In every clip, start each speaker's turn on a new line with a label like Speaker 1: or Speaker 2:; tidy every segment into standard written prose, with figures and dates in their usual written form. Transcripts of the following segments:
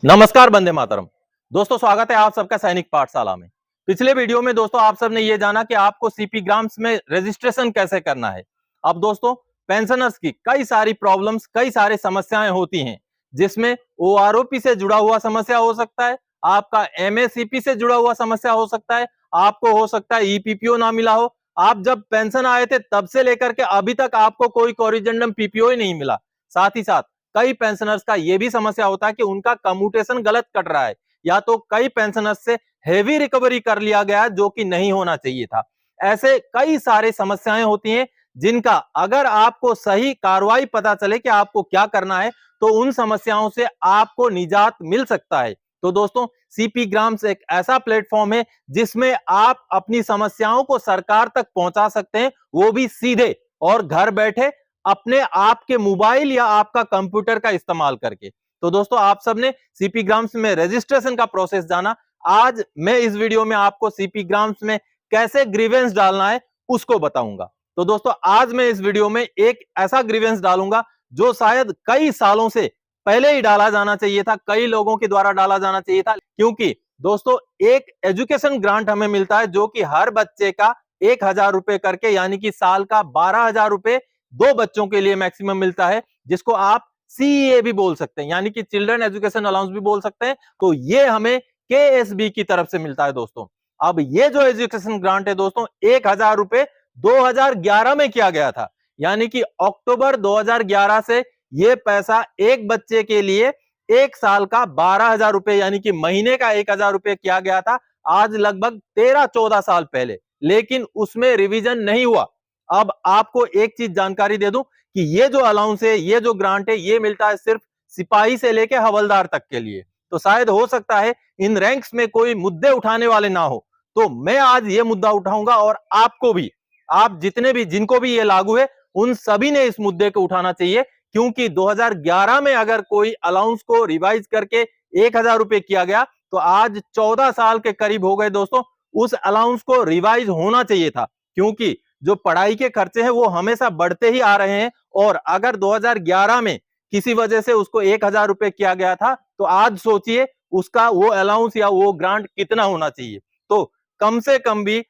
Speaker 1: नमस्कार, वंदे मातरम। दोस्तों, स्वागत है आप सबका सैनिक पाठशाला में। पिछले वीडियो में दोस्तों आप सबने ये जाना कि आपको सीपी ग्राम्स में रजिस्ट्रेशन कैसे करना है। अब दोस्तों, पेंशनर्स की कई सारी प्रॉब्लम्स, कई सारी समस्याएं होती हैं, जिसमें ओआरओपी से जुड़ा हुआ समस्या हो सकता है, आपका एमएसीपी से जुड़ा हुआ समस्या हो सकता है, आपको हो सकता है ईपीपीओ ना मिला हो। आप जब पेंशन आए थे तब से लेकर के अभी तक आपको कोई कोरिजेंडम पीपीओ ही नहीं मिला। साथ ही साथ कई पेंशनर्स का यह भी समस्या होता है कि उनका कम्यूटेशन गलत कट रहा है, या तो कई पेंशनर्स से हेवी रिकवरी कर लिया गया जो कि नहीं होना चाहिए था। ऐसे कई सारे समस्याएं होती हैं जिनका अगर आपको सही कार्रवाई पता चले कि आपको क्या करना है, तो उन समस्याओं से आपको निजात मिल सकता है। तो दोस्तों, सीपी ग्राम्स एक ऐसा प्लेटफॉर्म है जिसमें आप अपनी समस्याओं को सरकार तक पहुंचा सकते हैं, वो भी सीधे और घर बैठे अपने आपके मोबाइल या आपका कंप्यूटर का इस्तेमाल करके। तो दोस्तों, आप सबने सीपी ग्राम्स में रजिस्ट्रेशन का प्रोसेस जाना। आज मैं इस वीडियो में आपको सीपी ग्राम्स में कैसे ग्रीवेंस डालना है उसको बताऊंगा। तो दोस्तों, आज मैं इस वीडियो में एक ऐसा ग्रीवेंस डालूंगा जो शायद कई सालों से पहले ही डाला जाना चाहिए था, कई लोगों के द्वारा डाला जाना चाहिए था। क्योंकि दोस्तों, एक एजुकेशन ग्रांट हमें मिलता है जो कि हर बच्चे का 1,000 रुपए करके, यानी कि साल का 12,000 रुपए दो बच्चों के लिए मैक्सिमम मिलता है, जिसको आप सीईए भी बोल सकते हैं, यानी कि चिल्ड्रन एजुकेशन अलाउंस भी बोल सकते हैं। तो ये हमें केएसबी की तरफ से मिलता है दोस्तों। अब ये जो एजुकेशन ग्रांट है दोस्तों, 1,000 रुपए 2011 में किया गया था, यानी कि अक्टूबर 2011 से ये पैसा एक बच्चे के लिए एक साल का 12,000 रुपए, यानी कि महीने का 1,000 रुपए किया गया था, आज लगभग 13-14 साल पहले। लेकिन उसमें रिवीजन नहीं हुआ। अब आपको एक चीज जानकारी दे दूं कि ये जो अलाउंस है, ये जो ग्रांट है, ये मिलता है सिर्फ सिपाही से लेके हवलदार तक के लिए। तो शायद हो सकता है इन रैंक्स में कोई मुद्दे उठाने वाले ना हो, तो मैं आज ये मुद्दा उठाऊंगा और आपको भी, आप जितने भी जिनको भी ये लागू है, उन सभी ने इस मुद्दे को उठाना चाहिए। क्योंकि 2011 में अगर कोई अलाउंस को रिवाइज करके 1,000 रुपए किया गया, तो आज 14 साल के करीब हो गए दोस्तों, उस अलाउंस को रिवाइज होना चाहिए था। क्योंकि जो पढ़ाई के खर्चे हैं वो हमेशा बढ़ते ही आ रहे हैं, और अगर 2011 में किसी वजह से उसको 1,000 रुपए किया गया था, तो आज सोचिए उसका वो अलाउंस या वो ग्रांट कितना होना चाहिए। तो कम से कम भी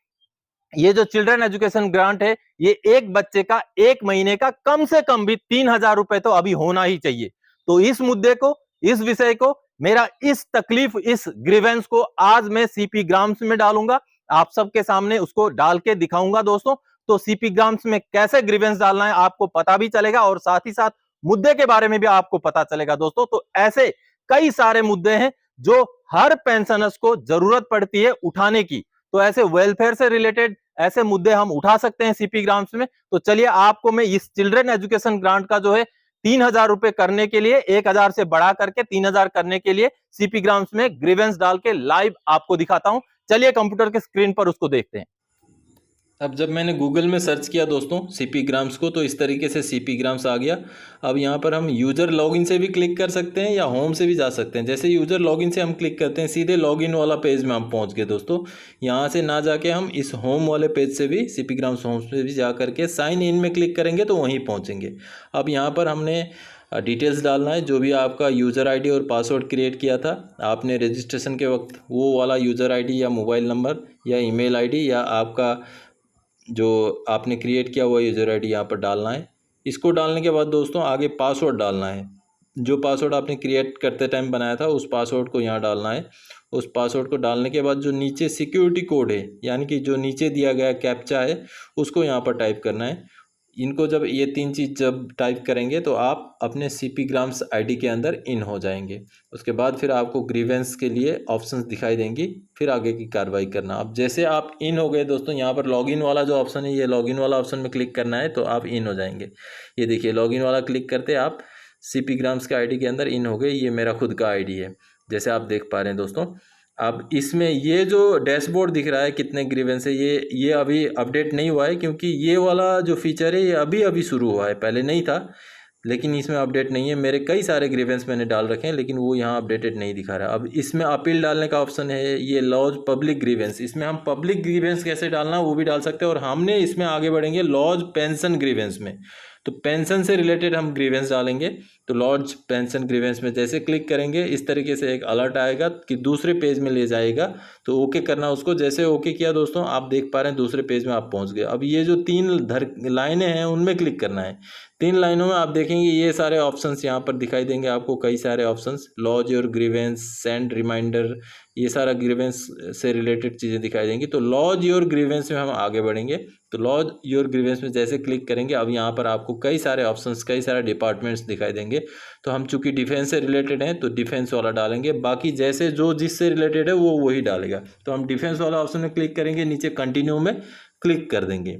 Speaker 1: ये जो चिल्ड्रन एजुकेशन ग्रांट है, ये एक बच्चे का एक महीने का कम से कम भी 3,000 रुपए तो अभी होना ही चाहिए। तो इस मुद्दे को, इस विषय को, मेरा इस तकलीफ, इस ग्रीवेंस को आज मैं सीपी ग्राम्स में डालूंगा, आप सबके सामने उसको डाल के दिखाऊंगा दोस्तों। तो सीपी ग्राम्स में कैसे ग्रीवेंस डालना है आपको पता भी चलेगा, और साथ ही साथ मुद्दे के बारे में भी आपको पता चलेगा दोस्तों। तो ऐसे कई सारे मुद्दे हैं जो हर पेंशनर्स को जरूरत पड़ती है उठाने की। तो ऐसे वेलफेयर से रिलेटेड ऐसे मुद्दे हम उठा सकते हैं सीपी ग्राम्स में। तो चलिए, आपको मैं इस चिल्ड्रन एजुकेशन ग्रांट का जो है 3,000 रुपए करने के लिए, 1,000 से बढ़ा करके 3,000 करने के लिए सीपी ग्राम्स में ग्रीवेंस डाल के लाइव आपको दिखाता हूं। चलिए कंप्यूटर के स्क्रीन पर उसको देखते हैं।
Speaker 2: अब जब मैंने गूगल में सर्च किया दोस्तों सीपी ग्राम्स को, तो इस तरीके से सीपी ग्राम्स आ गया। अब यहाँ पर हम यूज़र लॉगिन से भी क्लिक कर सकते हैं या होम से भी जा सकते हैं। जैसे यूज़र लॉगिन से हम क्लिक करते हैं, सीधे लॉगिन वाला पेज में हम पहुँच गए दोस्तों। यहाँ से ना जाके हम इस होम वाले पेज से भी, सीपी ग्राम्स होम से भी जा करके साइन इन में क्लिक करेंगे तो वहीं पहुँचेंगे। अब यहाँ पर हमने डिटेल्स डालना है, जो भी आपका यूज़र आईडी और पासवर्ड क्रिएट किया था आपने रजिस्ट्रेशन के वक्त, वो वाला यूज़र आईडी या मोबाइल नंबर या ईमेल आईडी या आपका जो आपने क्रिएट किया हुआ यूज़र आईडी यहाँ पर डालना है। इसको डालने के बाद दोस्तों आगे पासवर्ड डालना है। जो पासवर्ड आपने क्रिएट करते टाइम बनाया था उस पासवर्ड को यहाँ डालना है। उस पासवर्ड को डालने के बाद जो नीचे सिक्योरिटी कोड है, यानी कि जो नीचे दिया गया कैप्चा है, उसको यहाँ पर टाइप करना है। इनको जब ये तीन चीज़ जब टाइप करेंगे तो आप अपने सीपी ग्राम्स आईडी के अंदर इन हो जाएंगे। उसके बाद फिर आपको ग्रीवेंस के लिए ऑप्शंस दिखाई देंगी, फिर आगे की कार्रवाई करना। अब जैसे आप इन हो गए दोस्तों, यहाँ पर लॉगिन वाला जो ऑप्शन है, ये लॉगिन वाला ऑप्शन में क्लिक करना है तो आप इन हो जाएंगे। ये देखिए, लॉगिन वाला क्लिक करते आप सीपी ग्राम्स के आईडी के अंदर इन हो गए। ये मेरा खुद का आईडी है, जैसे आप देख पा रहे हैं दोस्तों। अब इसमें ये जो डैशबोर्ड दिख रहा है कितने ग्रीवेंस है, ये अभी अपडेट नहीं हुआ है, क्योंकि ये वाला जो फीचर है ये अभी अभी शुरू हुआ है, पहले नहीं था। लेकिन इसमें अपडेट नहीं है। मेरे कई सारे ग्रीवेंस मैंने डाल रखे हैं, लेकिन वो यहाँ अपडेटेड नहीं दिखा रहा। अब इसमें अपील डालने का ऑप्शन है, ये लॉज पब्लिक ग्रीवेंस। इसमें हम पब्लिक ग्रीवेंस कैसे डालना वो भी डाल सकते हैं, और हमने इसमें आगे बढ़ेंगे लॉज पेंशन ग्रीवेंस में। तो पेंशन से रिलेटेड हम ग्रीवेंस डालेंगे। तो लॉज पेंशन ग्रीवेंस में जैसे क्लिक करेंगे इस तरीके से एक अलर्ट आएगा कि दूसरे पेज में ले जाएगा। तो ओके करना उसको, जैसे ओके किया दोस्तों आप देख पा रहे हैं दूसरे पेज में आप पहुंच गए। अब ये जो 3 लाइनें हैं उनमें क्लिक करना है। 3 लाइनों में आप देखेंगे ये सारे ऑप्शंस यहाँ पर दिखाई देंगे आपको, कई सारे options, lodge your grievance, send reminder, ये सारा ग्रीवेंस से रिलेटेड चीज़ें दिखाई देंगी। तो लॉज योर ग्रीवेंस में हम आगे बढ़ेंगे। तो लॉज योर ग्रीवेंस में जैसे क्लिक करेंगे अब यहाँ पर आपको कई सारे ऑप्शंस, कई सारे डिपार्टमेंट्स दिखाई देंगे। तो हम चूंकि डिफेंस से रिलेटेड हैं तो डिफेंस वाला डालेंगे, बाकी जैसे जो जिससे रिलेटेड है वो वही डालेगा। तो हम डिफेंस वाला ऑप्शन में क्लिक करेंगे, नीचे कंटिन्यू में क्लिक कर देंगे।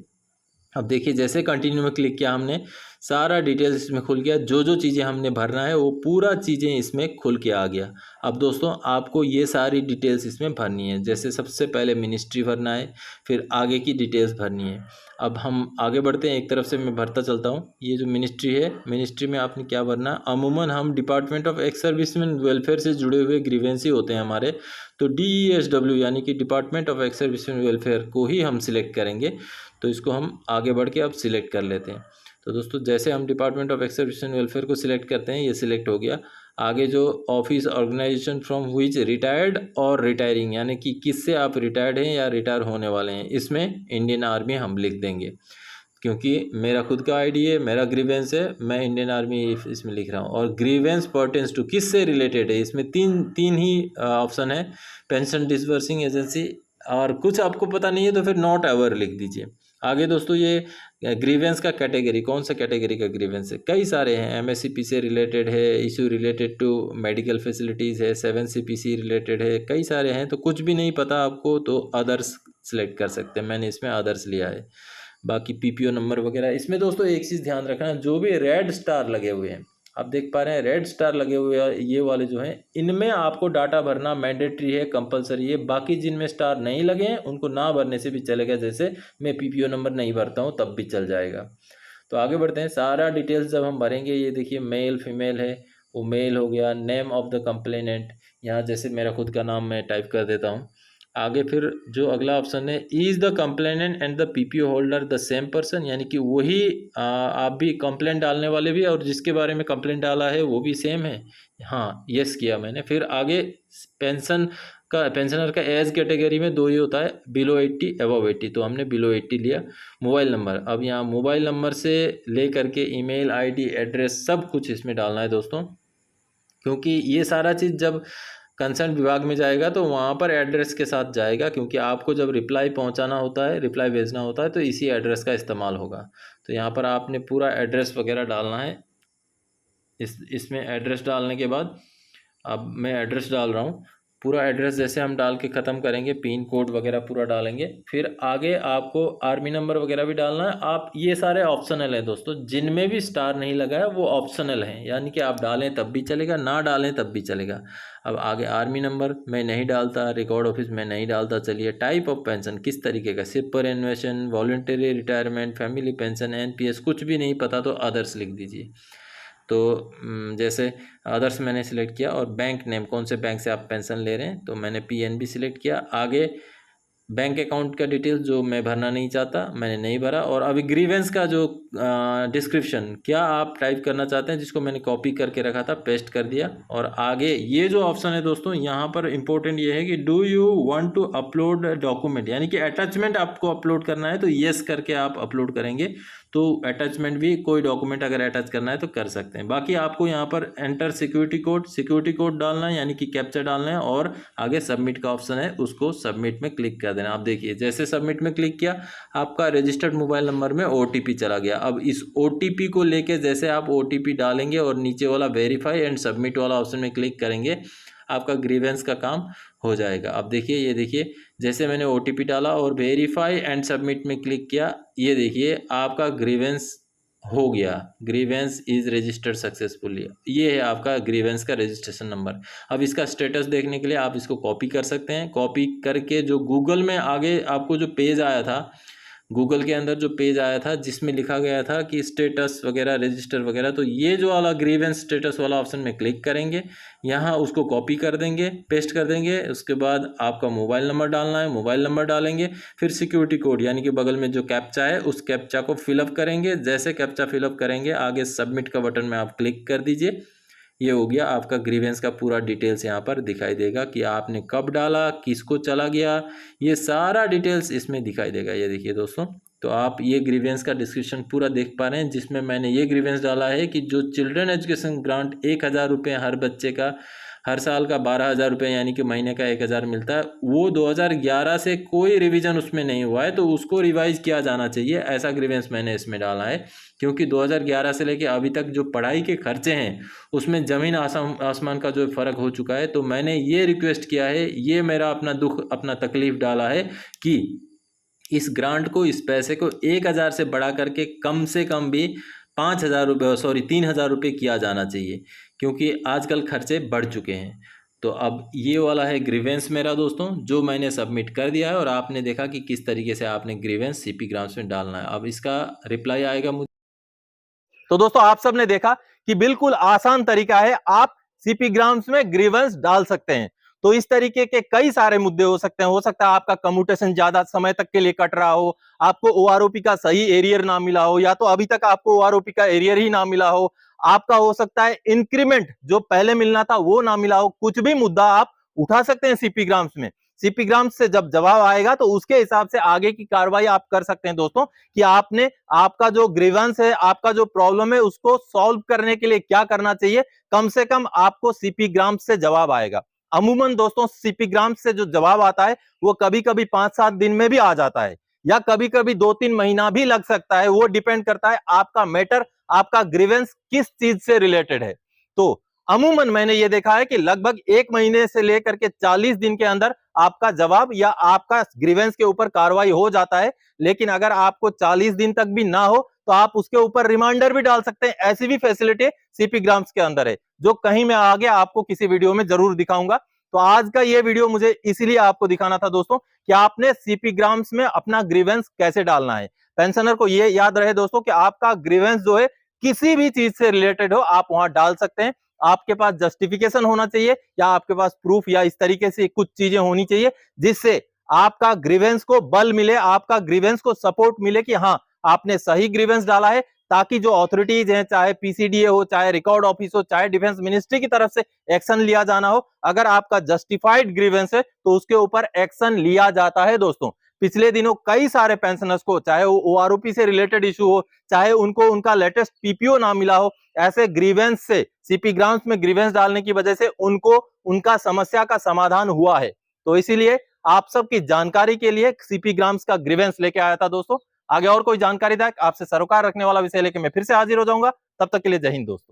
Speaker 2: अब देखिए जैसे कंटिन्यू में क्लिक किया हमने, सारा डिटेल्स इसमें खुल गया, जो जो चीज़ें हमने भरना है वो पूरा चीज़ें इसमें खुल के आ गया। अब दोस्तों आपको ये सारी डिटेल्स इसमें भरनी है। जैसे सबसे पहले मिनिस्ट्री भरना है, फिर आगे की डिटेल्स भरनी है। अब हम आगे बढ़ते हैं, एक तरफ से मैं भरता चलता हूँ। ये जो मिनिस्ट्री है, मिनिस्ट्री में आपने क्या भरना, अमूमन हम department of ex serviceman welfare से जुड़े हुए ग्रीवेंसी होते हैं हमारे, तो DESW यानी कि department of ex serviceman welfare को ही हम सिलेक्ट करेंगे। तो इसको हम आगे बढ़ के अब सिलेक्ट कर लेते हैं। तो दोस्तों जैसे हम department of ex serviceman welfare को सिलेक्ट करते हैं, ये सिलेक्ट हो गया। आगे जो office organisation from which retired और रिटायरिंग, यानी कि किससे आप रिटायर्ड हैं या रिटायर होने वाले हैं, इसमें इंडियन आर्मी हम लिख देंगे। क्योंकि मेरा खुद का आईडी है, मेरा ग्रीवेंस है, मैं इंडियन आर्मी इसमें लिख रहा हूँ। और ग्रीवेंस पर्टेन्स टू, किससे रिलेटेड है, इसमें तीन ही ऑप्शन है, पेंशन डिसबर्सिंग एजेंसी, और कुछ आपको पता नहीं है तो फिर नॉट एवर लिख दीजिए। आगे दोस्तों ये ग्रीवेंस का कैटेगरी, कौन सा कैटेगरी का ग्रीवेंस है, कई सारे हैं। MSCP से रिलेटेड है, issue related to medical facilities है, 7CPC रिलेटेड है, कई सारे हैं। तो कुछ भी नहीं पता आपको तो अदर्स सेलेक्ट कर सकते हैं, मैंने इसमें अदर्स लिया है। बाकी PPO नंबर वगैरह, इसमें दोस्तों एक चीज़ ध्यान रखना, जो भी रेड स्टार लगे हुए हैं, आप देख पा रहे हैं रेड स्टार लगे हुए हैं, ये वाले जो हैं इनमें आपको डाटा भरना मैंडेटरी है, कंपलसरी है। बाकी जिनमें स्टार नहीं लगे हैं उनको ना भरने से भी चलेगा, जैसे मैं PPO नंबर नहीं भरता हूँ तब भी चल जाएगा। तो आगे बढ़ते हैं, सारा डिटेल्स जब हम भरेंगे, ये देखिए मेल फीमेल है, वो मेल हो गया। नेम ऑफ द कंप्लेनेंट, यहाँ जैसे मेरा खुद का नाम मैं टाइप कर देता हूँ। आगे फिर जो अगला ऑप्शन है, is the complainant and the PPO holder the same person, यानी कि वही आप भी कंप्लेंट डालने वाले भी और जिसके बारे में कंप्लेंट डाला है वो भी सेम है। हाँ यस किया मैंने। फिर आगे पेंशनर का एज कैटेगरी में 2 ही होता है, बिलो 80 अबव 80, तो हमने बिलो 80 लिया। मोबाइल नंबर, अब यहाँ मोबाइल नंबर से ले करके ईमेल ID एड्रेस सब कुछ इसमें डालना है दोस्तों, क्योंकि ये सारा चीज़ जब कंसर्न विभाग में जाएगा तो वहाँ पर एड्रेस के साथ जाएगा, क्योंकि आपको जब रिप्लाई पहुँचाना होता है, रिप्लाई भेजना होता है तो इसी एड्रेस का इस्तेमाल होगा। तो यहाँ पर आपने पूरा एड्रेस वगैरह डालना है। इसमें एड्रेस डालने के बाद अब मैं एड्रेस डाल रहा हूँ, पूरा एड्रेस जैसे हम डाल के ख़त्म करेंगे, पिन कोड वगैरह पूरा डालेंगे। फिर आगे आपको आर्मी नंबर वगैरह भी डालना है। आप ये सारे ऑप्शनल है दोस्तों, जिनमें भी स्टार नहीं लगा है वो ऑप्शनल है, यानी कि आप डालें तब भी चलेगा, ना डालें तब भी चलेगा। अब आगे आर्मी नंबर मैं नहीं डालता, रिकॉर्ड ऑफिस में नहीं डालता। चलिए टाइप ऑफ पेंशन किस तरीके का, superannuation, voluntary retirement, family pension, NPS, कुछ भी नहीं पता तो अदर्स लिख दीजिए। तो जैसे अदर्स मैंने सिलेक्ट किया, और बैंक नेम, कौन से बैंक से आप पेंशन ले रहे हैं, तो मैंने PNB सिलेक्ट किया। आगे बैंक अकाउंट का डिटेल्स जो मैं भरना नहीं चाहता मैंने नहीं भरा। और अभी ग्रीवेंस का जो डिस्क्रिप्शन क्या आप टाइप करना चाहते हैं, जिसको मैंने कॉपी करके रखा था, पेस्ट कर दिया। और आगे ये जो ऑप्शन है दोस्तों, यहाँ पर इंपॉर्टेंट ये है कि do you want to upload document, यानी कि अटैचमेंट आपको अपलोड करना है तो येस करके आप अपलोड करेंगे। तो अटैचमेंट भी, कोई डॉक्यूमेंट अगर अटैच करना है तो कर सकते हैं। बाकी आपको यहाँ पर एंटर सिक्योरिटी कोड डालना है, यानी कि कैप्चा डालना है, और आगे सबमिट का ऑप्शन है, उसको सबमिट में क्लिक कर देना। आप देखिए जैसे सबमिट में क्लिक किया, आपका रजिस्टर्ड मोबाइल नंबर में OTP चला गया। अब इस OTP को लेके जैसे आप OTP डालेंगे और नीचे वाला वेरीफाई एंड सबमिट वाला ऑप्शन में क्लिक करेंगे, आपका ग्रीवेंस का काम हो जाएगा। अब देखिए, ये देखिए जैसे मैंने OTP डाला और वेरीफाई एंड सबमिट में क्लिक किया, ये देखिए आपका ग्रीवेंस हो गया, ग्रीवेंस इज रजिस्टर्ड सक्सेसफुली। ये है आपका ग्रीवेंस का रजिस्ट्रेशन नंबर। अब इसका स्टेटस देखने के लिए आप इसको कॉपी कर सकते हैं। कॉपी करके जो गूगल में आगे आपको जो पेज आया था, गूगल के अंदर जो पेज आया था जिसमें लिखा गया था कि स्टेटस वगैरह रजिस्टर वगैरह, तो ये जो वाला ग्रीवेंस स्टेटस वाला ऑप्शन में क्लिक करेंगे, यहाँ उसको कॉपी कर देंगे, पेस्ट कर देंगे। उसके बाद आपका मोबाइल नंबर डालना है, मोबाइल नंबर डालेंगे, फिर सिक्योरिटी कोड यानी कि बगल में जो कैप्चा है उस कैप्चा को फिलअप करेंगे। जैसे कैप्चा फिलअप करेंगे आगे सबमिट का बटन में आप क्लिक कर दीजिए। ये हो गया आपका ग्रीवेंस का पूरा डिटेल्स यहाँ पर दिखाई देगा कि आपने कब डाला, किसको चला गया, ये सारा डिटेल्स इसमें दिखाई देगा। ये देखिए दोस्तों, तो आप ये ग्रीवेंस का डिस्क्रिप्शन पूरा देख पा रहे हैं, जिसमें मैंने ये ग्रीवेंस डाला है कि जो चिल्ड्रन एजुकेशन ग्रांट 1000 रुपये हर बच्चे का हर साल का 12,000 रुपये यानी कि महीने का 1000 मिलता है, वो 2011 से कोई रिवीजन उसमें नहीं हुआ है, तो उसको रिवाइज किया जाना चाहिए। ऐसा ग्रीवेंस मैंने इसमें डाला है, क्योंकि 2011 से लेके अभी तक जो पढ़ाई के खर्चे हैं उसमें ज़मीन आसमान का जो फ़र्क हो चुका है। तो मैंने ये रिक्वेस्ट किया है, ये मेरा अपना दुख अपना तकलीफ़ डाला है कि इस ग्रांट को, इस पैसे को 1000 से बढ़ा करके कम से कम भी 5,000 रुपये 3,000 रुपये किया जाना चाहिए, क्योंकि आजकल खर्चे बढ़ चुके हैं। तो अब ये वाला है ग्रीवेंस मेरा दोस्तों, जो मैंने सबमिट कर दिया है, और आपने देखा कि किस तरीके से आपने ग्रीवेंस सीपी ग्राम्स में डालना है। अब इसका रिप्लाई आएगा मुझे।
Speaker 1: तो दोस्तों आप सबने देखा कि बिल्कुल आसान तरीका है, आप सीपी ग्राम्स में ग्रीवेंस डाल सकते हैं। तो इस तरीके के कई सारे मुद्दे हो सकते हैं। हो सकता है आपका कम्यूटेशन ज्यादा समय तक के लिए कट रहा हो, आपको ओआरओपी का सही एरियर ना मिला हो, या तो अभी तक आपको ओआरओपी का एरियर ही ना मिला हो, आपका हो सकता है इंक्रीमेंट जो पहले मिलना था वो ना मिला हो। कुछ भी मुद्दा आप उठा सकते हैं सीपी ग्राम्स में। सीपी ग्राम्स से जब जवाब आएगा तो उसके हिसाब से आगे की कार्रवाई आप कर सकते हैं दोस्तों, कि आपने आपका जो ग्रीवेंस है, आपका जो प्रॉब्लम है, उसको सॉल्व करने के लिए क्या करना चाहिए। कम से कम आपको सीपी ग्राम्स से जवाब आएगा। अमूमन दोस्तों सीपी ग्राम्स से जो जवाब आता है वो कभी कभी 5-7 दिन में भी आ जाता है, या कभी कभी 2-3 महीना भी लग सकता है। वो डिपेंड करता है आपका मैटर, आपका ग्रीवेंस किस चीज से रिलेटेड है। तो अमूमन मैंने ये देखा है कि लगभग 1 महीने से लेकर के 40 दिन के अंदर आपका जवाब या आपका ग्रीवेंस के ऊपर कार्रवाई हो जाता है। लेकिन अगर आपको 40 दिन तक भी ना हो तो आप उसके ऊपर रिमाइंडर भी डाल सकते हैं। ऐसी भी फैसिलिटी सीपी ग्राम्स के अंदर है, जो कहीं मैं आगे आपको किसी वीडियो में जरूर दिखाऊंगा। तो आज का ये वीडियो मुझे इसीलिए आपको दिखाना था दोस्तों, कि आपने सीपी ग्राम्स में अपना ग्रीवेंस कैसे डालना है। पेंशनर को ये याद रहे दोस्तों कि आपका ग्रीवेंस जो है किसी भी चीज से रिलेटेड हो, आप वहां डाल सकते हैं। आपके पास जस्टिफिकेशन होना चाहिए, या आपके पास प्रूफ, या इस तरीके से कुछ चीजें होनी चाहिए जिससे आपका ग्रीवेंस को बल मिले, आपका ग्रीवेंस को सपोर्ट मिले कि हाँ आपने सही ग्रीवेंस डाला है, ताकि जो अथॉरिटीज हैं, चाहे पीसीडीए हो, चाहे रिकॉर्ड ऑफिस हो, चाहे डिफेंस मिनिस्ट्री की तरफ से एक्शन लिया जाना हो, अगर आपका जस्टिफाइड ग्रीवेंस है तो उसके ऊपर एक्शन लिया जाता है दोस्तों। पिछले दिनों कई सारे पेंशनर्स को, चाहे वो ओआरओपी से रिलेटेड इशू हो, चाहे उनको उनका लेटेस्ट पीपीओ ना मिला हो, ऐसे ग्रीवेंस से, सीपी ग्राम्स में ग्रीवेंस डालने की वजह से उनको उनका समस्या का समाधान हुआ है। तो इसीलिए आप सबकी जानकारी के लिए सीपी ग्राम्स का ग्रीवेंस लेके आया था दोस्तों। आगे और कोई जानकारी दायक आपसे सरोकार रखने वाला विषय लेके मैं फिर से हाजिर हो जाऊंगा। तब तक के लिए जय हिंद दोस्तों।